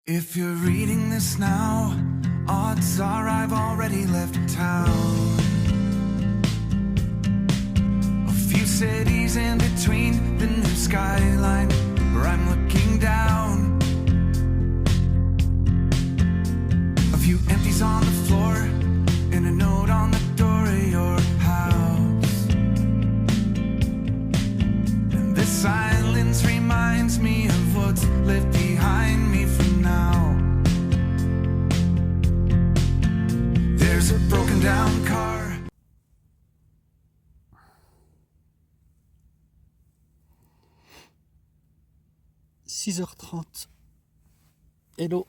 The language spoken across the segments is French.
If you're reading this now, odds are I've already left town. A few cities in between, the new skyline where I'm looking down. A few empties on the floor and a note on the door of your house. And this silence reminds me of what's left behind me for now. There's a broken down car. 6h30. Hello.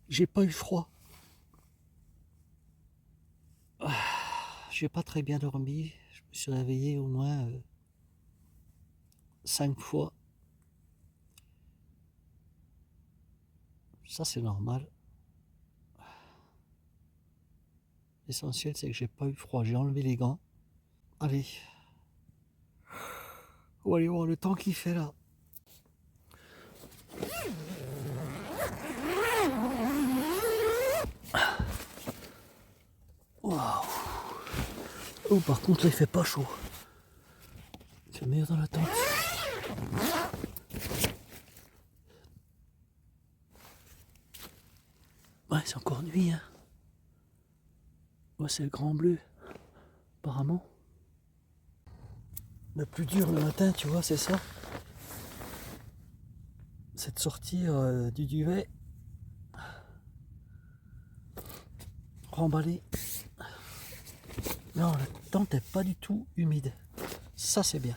J'ai pas eu froid. J'ai pas très bien dormi. Je me suis réveillé au moins 5 fois. Ça c'est normal. L'essentiel c'est que j'ai pas eu froid. J'ai enlevé les gants. Allez. On va aller voir le temps qu'il fait là. Waouh. Oh, par contre là il fait pas chaud. C'est meilleur dans la tente. Ouais, c'est encore nuit, hein. Ouais, c'est le grand bleu, apparemment. Le plus dur le matin, tu vois, c'est ça. C'est de sortir du duvet, remballer. Non, la tente n'est pas du tout humide. Ça, c'est bien.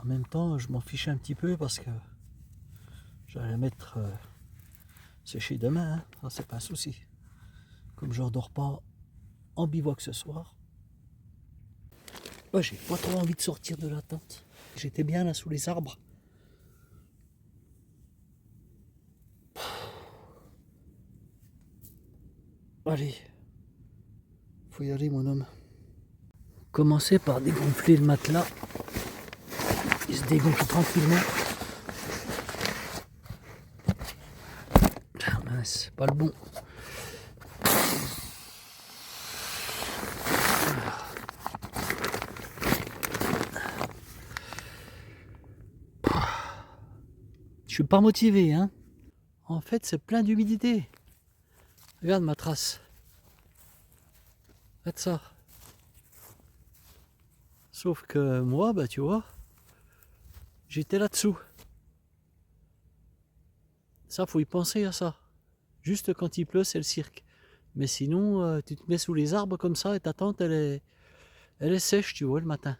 En même temps, je m'en fichais un petit peu parce que j'allais la mettre sécher demain. Hein. Ça, c'est pas un souci. Comme je ne dors pas en bivouac ce soir. Ouais, j'ai pas trop envie de sortir de la tente. J'étais bien là sous les arbres. Allez, faut y aller mon homme. Commencer par dégonfler le matelas. Il se dégonfle tranquillement. Ah mince, pas le bon. Je suis pas motivé, hein. En fait, c'est plein d'humidité. Regarde ma trace. Regarde ça. Sauf que moi, bah tu vois, j'étais là-dessous. Ça, faut y penser à ça. Juste quand il pleut, c'est le cirque. Mais sinon, tu te mets sous les arbres comme ça et ta tente, elle est sèche, tu vois, le matin.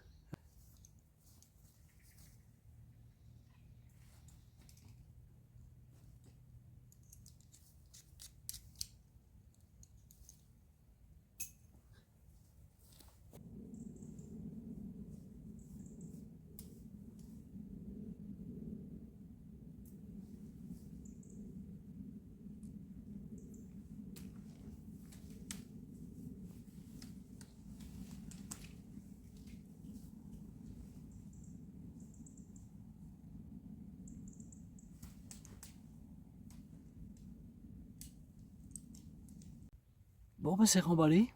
Bon, ben c'est remballé.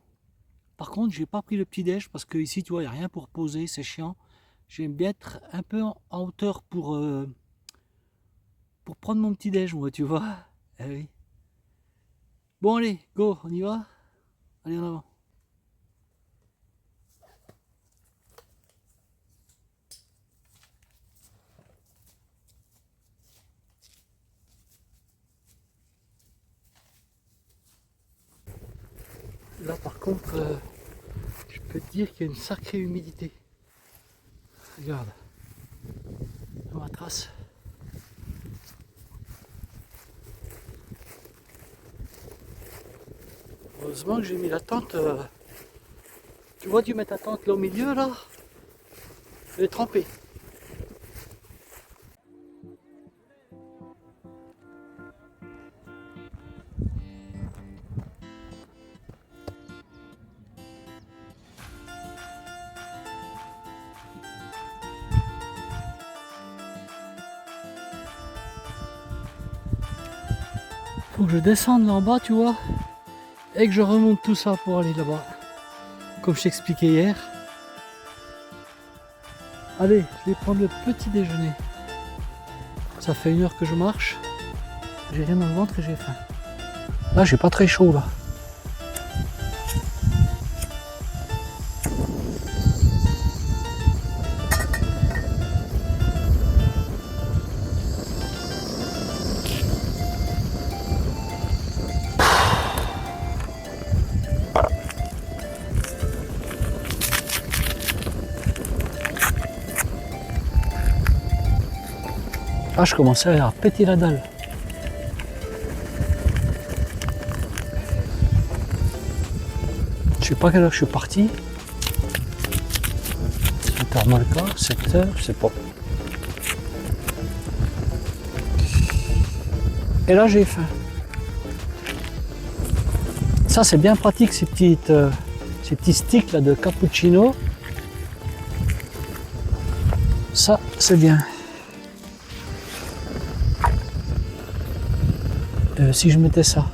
Par contre, j'ai pas pris le petit déj parce que ici, tu vois, il n'y a rien pour poser, c'est chiant. J'aime bien être un peu en hauteur pour prendre mon petit déj, moi, tu vois. Eh oui. Bon, allez, go, on y va. Allez, en avant. Là, par contre, je peux te dire qu'il y a une sacrée humidité. Regarde. Dans ma trace. Heureusement que j'ai mis la tente. Tu vois, tu mets ta tente là au milieu, là. Elle est trempée. faut que je descende là en bas, tu vois, et que je remonte tout ça pour aller là-bas. Comme je t'expliquais hier. Allez, je vais prendre le petit déjeuner. Ça fait 1 heure que je marche. J'ai rien dans le ventre et j'ai faim. Là, j'ai pas très chaud là. Ah, je commençais à péter la dalle. Je sais pas à quelle heure je suis parti. Intermolka, 7 heures, je sais pas. Et là j'ai faim. Ça c'est bien pratique ces petits sticks là de cappuccino. Ça c'est bien. Si je mettais ça,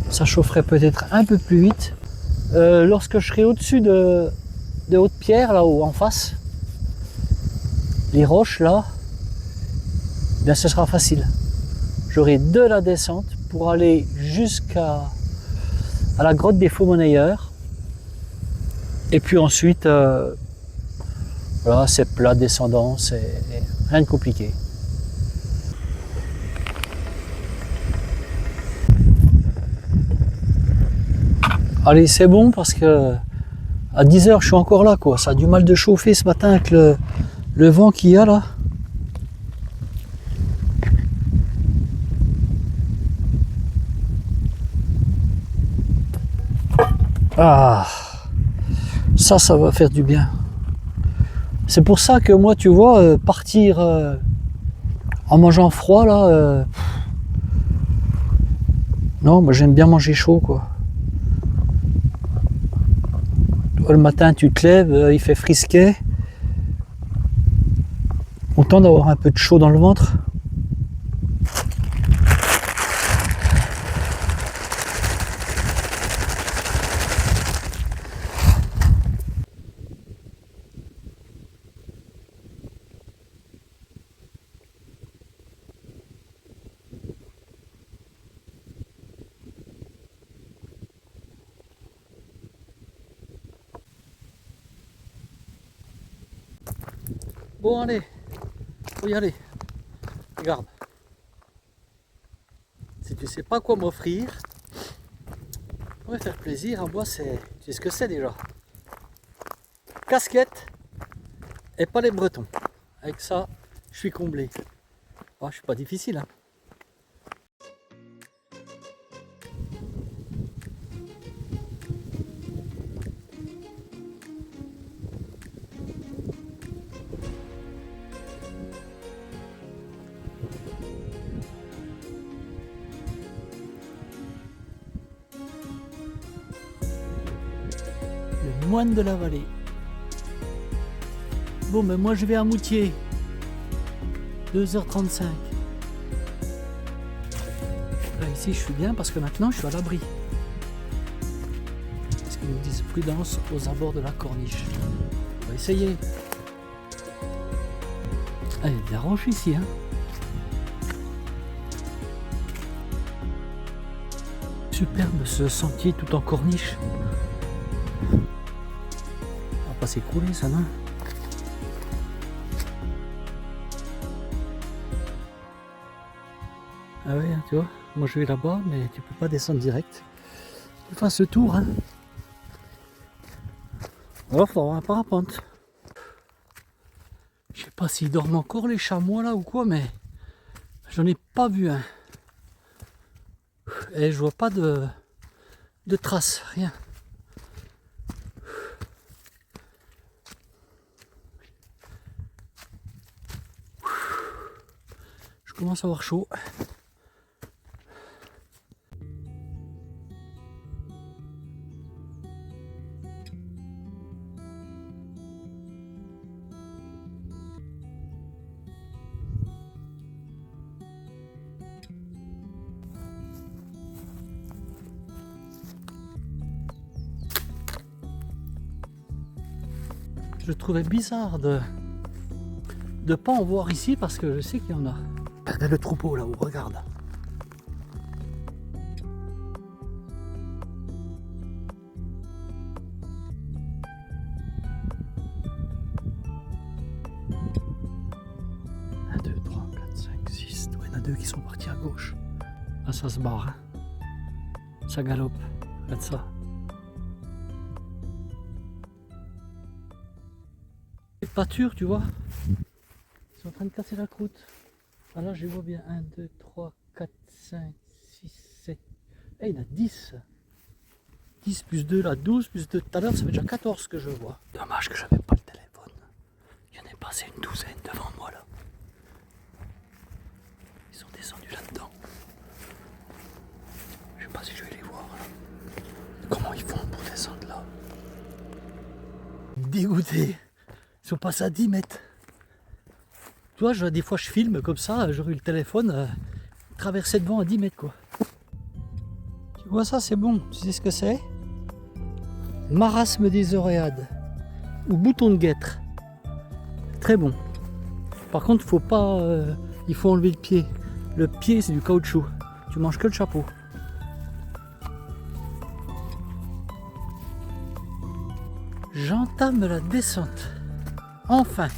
ça chaufferait peut-être un peu plus vite. Lorsque je serai au-dessus de Haute-Pierre, là-haut en face, les roches là, bien ce sera facile. J'aurai de la descente pour aller jusqu'à la grotte des Faux-Monnayeurs. Et puis ensuite, voilà, c'est plat descendant, c'est rien de compliqué. Allez, c'est bon parce que à 10 h je suis encore là, quoi. Ça a du mal de chauffer ce matin avec le vent qu'il y a là. Ah, ça va faire du bien. C'est pour ça que moi, tu vois, partir en mangeant froid là, non, moi j'aime bien manger chaud, quoi. Le matin, tu te lèves, il fait frisquet. Content d'avoir un peu de chaud dans le ventre. Bon, allez, faut y aller. Regarde. Si tu sais pas quoi m'offrir, pour me faire plaisir, à moi, c'est. Tu sais ce que c'est déjà? Casquette et pas les bretons. Avec ça, je suis comblé. Oh, je suis pas difficile, hein. Le moine de la vallée. Bon, ben moi je vais à Moutier. 2h35. Là ici je suis bien parce que maintenant je suis à l'abri. Parce qu'ils nous disent prudence aux abords de la corniche. On va essayer. Ah, il y a des roches ici, hein. Superbe ce sentier tout en corniche. On va pas s'écrouler ça, non? Ah ouais, tu vois, moi je vais là-bas, mais tu peux pas descendre direct. Tu fasses le tour, hein. Alors, faut avoir un parapente. Je sais pas s'ils dorment encore les chamois là ou quoi, mais j'en ai pas vu un. Et je vois pas de traces, rien. Je commence à avoir chaud. Je trouvais bizarre de pas en voir ici parce que je sais qu'il y en a. Regardez le troupeau là-haut, regarde. Un, deux, trois, quatre, cinq, six. Il y en a deux qui sont partis à gauche. Là, ça se barre. Hein. Ça galope. Regarde ça. Les pâtures, tu vois. Ils sont en train de casser la croûte. Ah là, je vois bien 1, 2, 3, 4, 5, 6, 7. Eh, il y en a 10. 10 plus 2 là, 12 plus 2 tout à l'heure, ça fait déjà 14 que je vois. Dommage que j'avais pas le téléphone. Il y en a passé une douzaine devant moi là. Ils sont descendus là-dedans. Je sais pas si je vais les voir là. Comment ils font pour descendre là? Dégoûté. Ils sont passés à 10 mètres. Tu vois, des fois je filme comme ça, j'aurais eu le téléphone traversé devant à 10 mètres quoi. Tu vois ça, c'est bon. Tu sais ce que c'est? Marasme des oréades ou bouton de guêtre. Très bon. Par contre, faut pas, il faut enlever le pied. Le pied, c'est du caoutchouc. Tu manges que le chapeau. J'entame la descente. Enfin.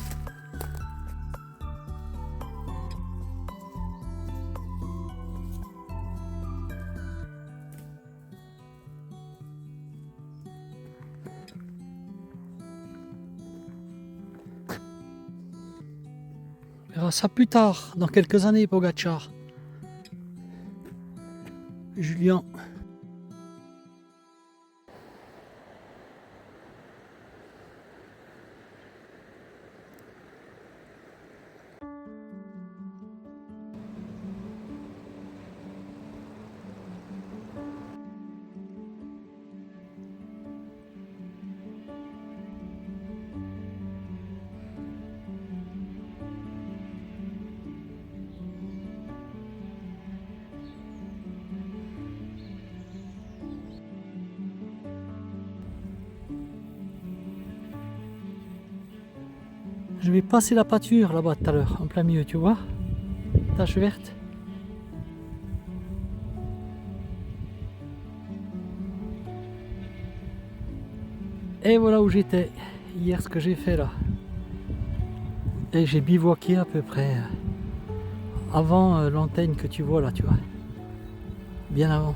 On verra ça plus tard, dans quelques années, Pogacar. Julien. Je vais passer la pâture là-bas tout à l'heure, en plein milieu, tu vois. Tache verte. Et voilà où j'étais hier, ce que j'ai fait là. Et j'ai bivouaqué à peu près avant l'antenne que tu vois là, tu vois. Bien avant.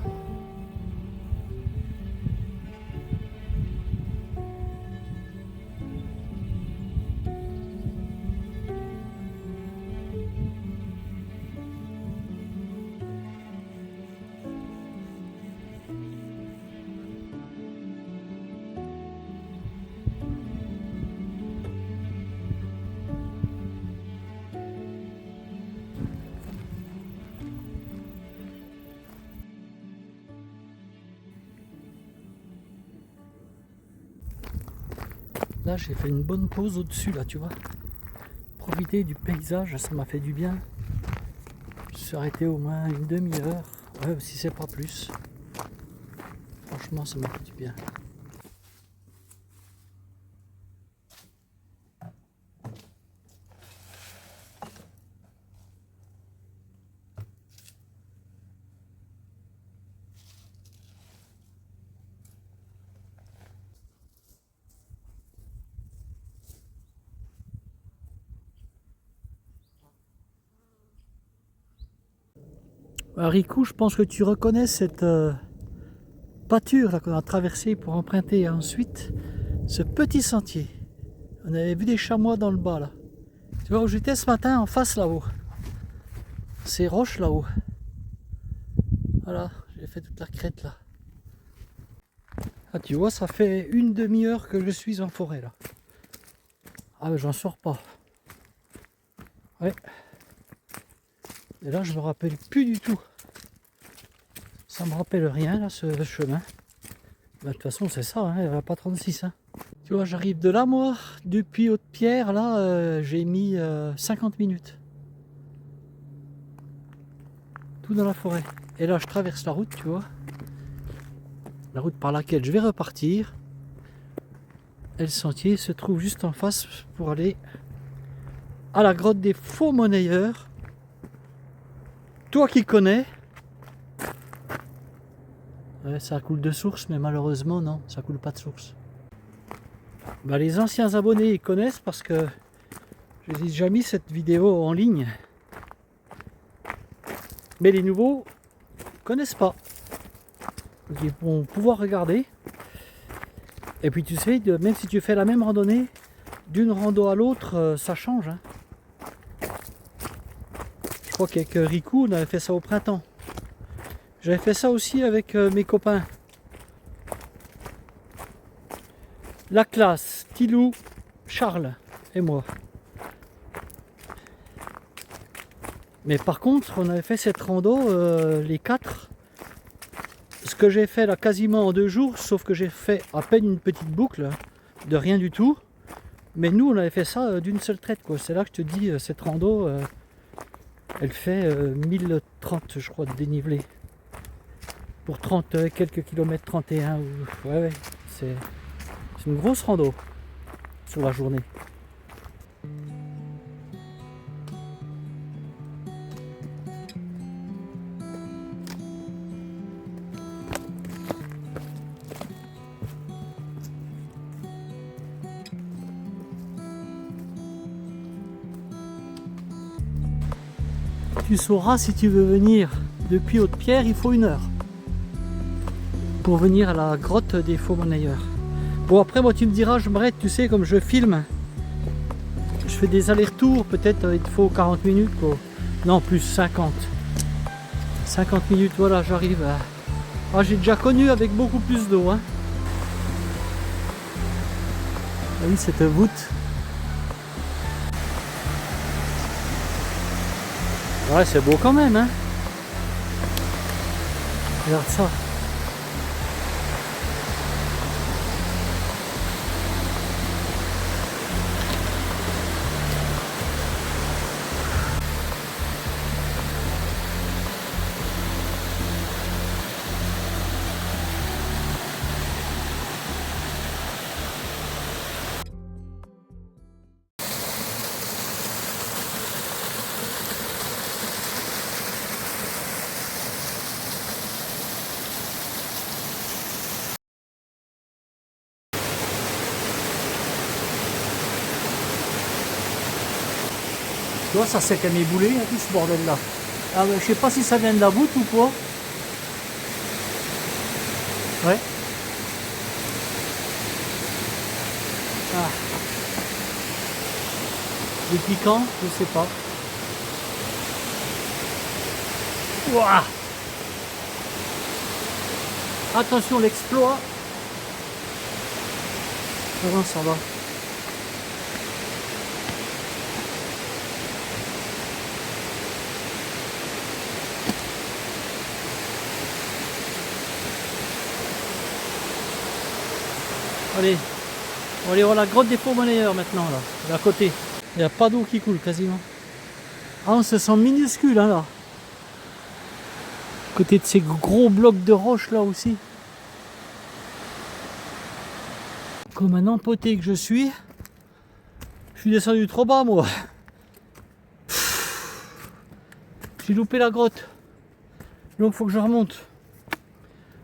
Là, j'ai fait une bonne pause au-dessus, là, tu vois. Profiter du paysage, ça m'a fait du bien. Je suis arrêté au moins une demi-heure, ouais, si c'est pas plus. Franchement, ça m'a fait du bien. Rico, je pense que tu reconnais cette pâture là qu'on a traversée pour emprunter ensuite ce petit sentier. On avait vu des chamois dans le bas là. Tu vois où j'étais ce matin, en face là-haut. Ces roches là-haut. Voilà, j'ai fait toute la crête là. Ah, tu vois, ça fait une demi-heure que je suis en forêt là. Ah mais j'en sors pas. Ouais. Et là je me rappelle plus du tout. Ça me rappelle rien là, ce chemin. Bah, de toute façon c'est ça, hein, il n'y en a pas 36. Hein. Tu vois, j'arrive de là moi, depuis Haute-Pierre, là j'ai mis 50 minutes. Tout dans la forêt. Et là je traverse la route, tu vois. La route par laquelle je vais repartir. Et le sentier se trouve juste en face pour aller à la grotte des faux monnayeurs. Toi qui connais. Ouais, ça coule de source, mais malheureusement non, ça coule pas de source. Bah, les anciens abonnés ils connaissent parce que je n'ai déjà mis cette vidéo en ligne. Mais les nouveaux connaissent pas. Donc ils vont pouvoir regarder. Et puis tu sais, même si tu fais la même randonnée, d'une rando à l'autre, ça change. Hein. Je crois qu'avec Riku, on avait fait ça au printemps. J'avais fait ça aussi avec mes copains. La classe, Tilou, Charles et moi. Mais par contre, on avait fait cette rando, les 4. Ce que j'ai fait là quasiment en 2 jours, sauf que j'ai fait à peine une petite boucle, de rien du tout. Mais nous, on avait fait ça d'une seule traite, quoi. C'est là que je te dis, cette rando, elle fait 1030, je crois, de dénivelé. Pour 30 quelques kilomètres, 31. Ouais, c'est une grosse rando sur la journée. Tu sauras si tu veux venir depuis Haute-Pierre, il faut 1 heure pour venir à la grotte des faux monnayeurs. Bon, après moi tu me diras, je m'arrête, tu sais, comme je filme, je fais des allers-retours, peut-être il te faut 40 minutes quoi. Non, plus 50 minutes, voilà, j'arrive à... Ah, j'ai déjà connu avec beaucoup plus d'eau, hein. Ah oui, cette voûte. Ouais, c'est beau quand même, hein. Regarde ça. Tu vois, ça c'est qu'à mes boulets, tout ce bordel là. Ah, je sais pas si ça vient de la voûte ou quoi. Ouais. Ah. Depuis quand? Je sais pas. Ouah. Attention, l'exploit. Comment ça va? Allez, on va aller voir la grotte des faux monnayeurs maintenant, là, d'à côté. Il n'y a pas d'eau qui coule quasiment. Ah, on se sent minuscule, hein, là. À côté de ces gros blocs de roches, là aussi. Comme un empoté que je suis descendu trop bas, moi. J'ai loupé la grotte. Donc, il faut que je remonte.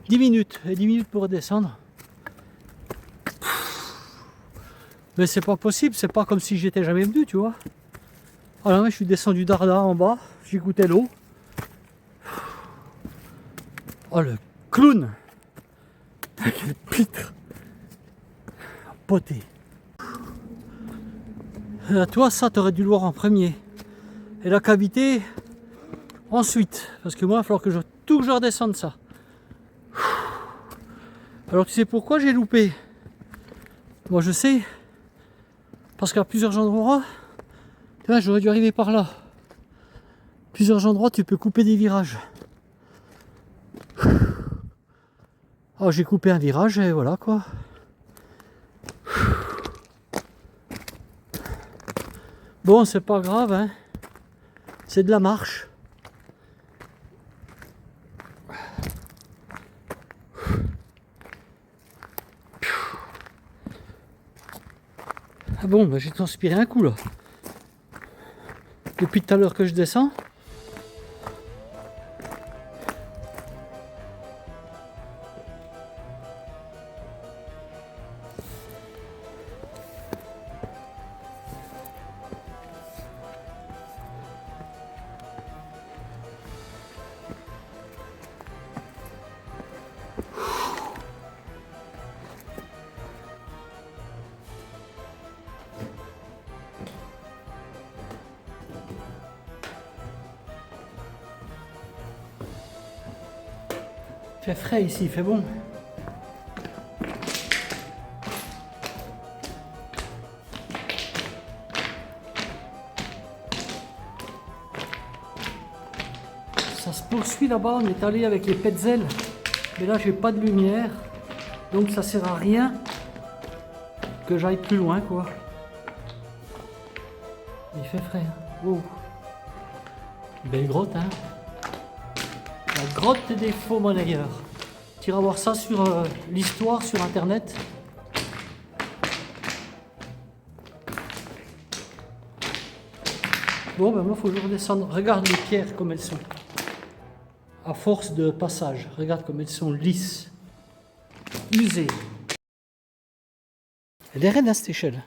10 minutes, et 10 minutes pour redescendre. Mais c'est pas possible, c'est pas comme si j'étais jamais venu, tu vois. Alors je suis descendu d'Arda en bas, j'écoutais l'eau. Oh le clown. Quel pitre. Poté. Toi ça t'aurais dû le voir en premier. Et la cavité ensuite. Parce que moi il va falloir que tout que je redescende ça. Alors tu sais pourquoi j'ai loupé? Moi je sais. Parce qu'à plusieurs endroits, j'aurais dû arriver par là. Plusieurs endroits, tu peux couper des virages. Oh, j'ai coupé un virage et voilà quoi. Bon, c'est pas grave, hein. C'est de la marche. Bon, ben, j'ai transpiré un coup là. Depuis tout à l'heure que je descends. Il fait frais ici, il fait bon. Ça se poursuit là-bas, on est allé avec les Petzl. Mais là, j'ai pas de lumière. Donc ça sert à rien que j'aille plus loin, quoi. Il fait frais. Hein. Wow. Belle grotte, hein. La grotte des faux monnayeurs. Tu iras voir ça sur l'histoire sur internet. Bon, ben moi, il faut que je redescende. Regarde les pierres comme elles sont. À force de passage, regarde comme elles sont lisses, usées. Elle est raide à cette échelle.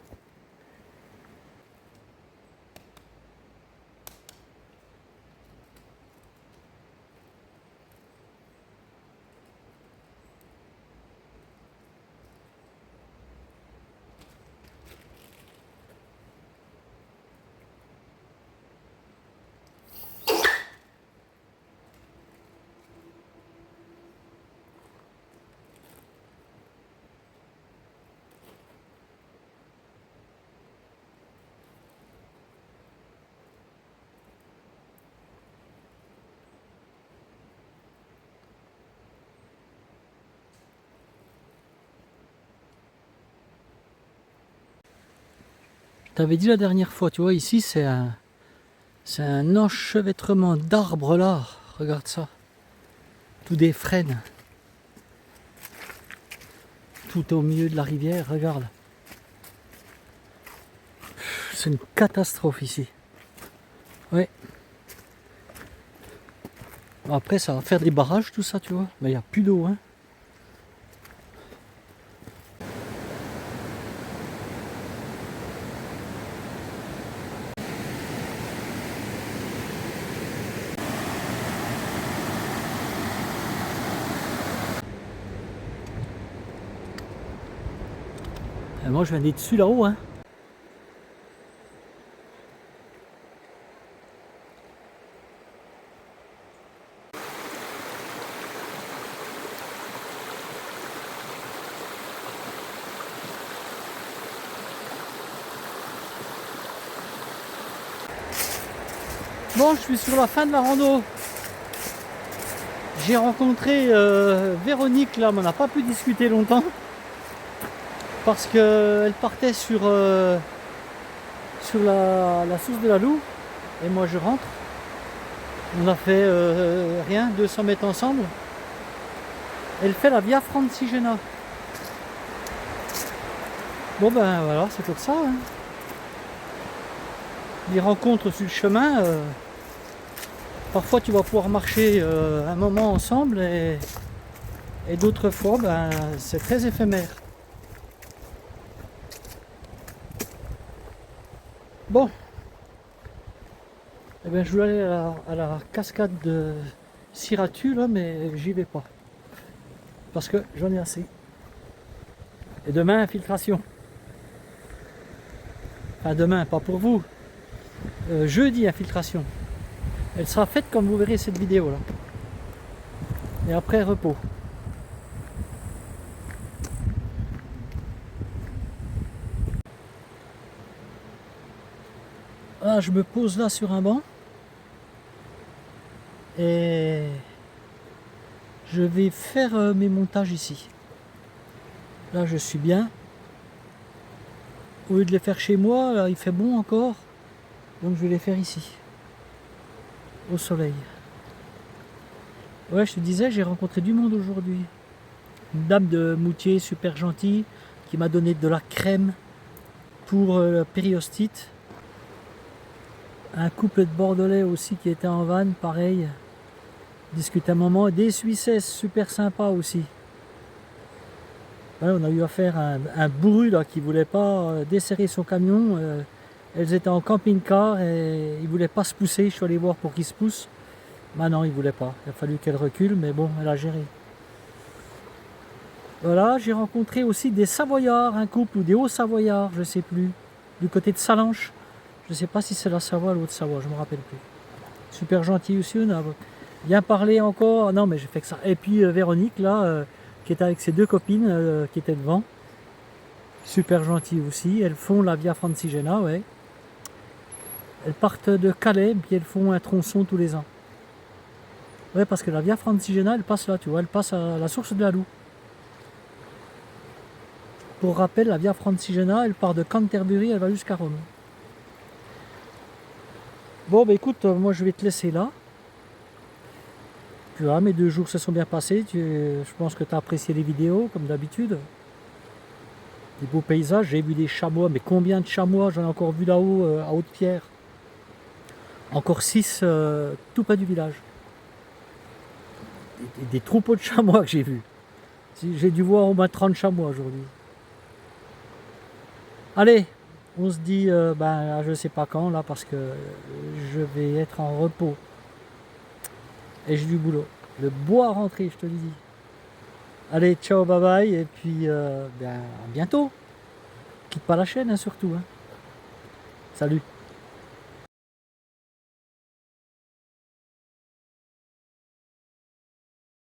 T'avais dit la dernière fois, tu vois, ici c'est un enchevêtrement d'arbres là. Regarde ça. Tout des frênes. Tout au milieu de la rivière, regarde. C'est une catastrophe ici. Ouais. Après ça va faire des barrages tout ça, tu vois. Mais il n'y a plus d'eau, hein. Et moi je viens d'être dessus là-haut, hein. Bon, je suis sur la fin de la rando. J'ai rencontré Véronique là, mais on n'a pas pu discuter longtemps. Parce qu'elle partait sur la source de la Loue. Et moi je rentre. On a fait rien, 200 mètres ensemble. Elle fait la Via Francigena. Bon ben voilà, c'est comme ça. Hein. Les rencontres sur le chemin, parfois tu vas pouvoir marcher un moment ensemble et d'autres fois ben, c'est très éphémère. Bon, eh ben, je voulais aller à la cascade de Siratu là, mais j'y vais pas. Parce que j'en ai assez. Et demain, infiltration. Enfin demain, pas pour vous. Jeudi, infiltration. Elle sera faite comme vous verrez cette vidéo là. Et après, repos. Ah, je me pose là sur un banc. Et je vais faire mes montages ici. Là, je suis bien. Au lieu de les faire chez moi, là, il fait bon encore. Donc, je vais les faire ici. Au soleil. Ouais, je te disais, j'ai rencontré du monde aujourd'hui. Une dame de Moutier super gentille qui m'a donné de la crème. pour la périostite. Un couple de Bordelais aussi qui était en van, pareil. Discute un moment. Des Suissesses super sympas aussi. Ouais, on a eu affaire à un bourru là, qui voulait pas desserrer son camion. Elles étaient en camping-car et il voulait pas se pousser. Je suis allé voir pour qu'il se pousse. Bah non, il voulait pas. Il a fallu qu'elle recule, mais bon, elle a géré. Voilà, j'ai rencontré aussi des Savoyards, un couple, ou des Hauts-Savoyards, je sais plus, du côté de Salanches. Je sais pas si c'est la Savoie ou l'Haute-Savoie, je me rappelle plus. Super gentil aussi, on a bien parlé encore. Ah non, mais j'ai fait que ça. Et puis Véronique, là, qui était avec ses deux copines qui étaient devant. Super gentil aussi. Elles font la Via Francigena, ouais. Elles partent de Calais, puis elles font un tronçon tous les ans. Ouais, parce que la Via Francigena, elle passe là, tu vois, elle passe à la source de la Loue. Pour rappel, la Via Francigena, elle part de Canterbury, elle va jusqu'à Rome. Bon, bah écoute, moi je vais te laisser là. Tu vois, mes 2 jours se sont bien passés. Je pense que tu as apprécié les vidéos, comme d'habitude. Des beaux paysages, j'ai vu des chamois, mais combien de chamois j'en ai encore vu là-haut, à Haute-Pierre. Encore 6, tout près du village. Des troupeaux de chamois que j'ai vus. J'ai dû voir au moins 30 chamois aujourd'hui. Allez, on se dit, ben, je sais pas quand là, parce que je vais être en repos. Et j'ai du boulot. Le bois à rentrer, je te le dis. Allez, ciao, bye bye, et puis ben, à bientôt. Quitte pas la chaîne, hein, surtout. Hein. Salut.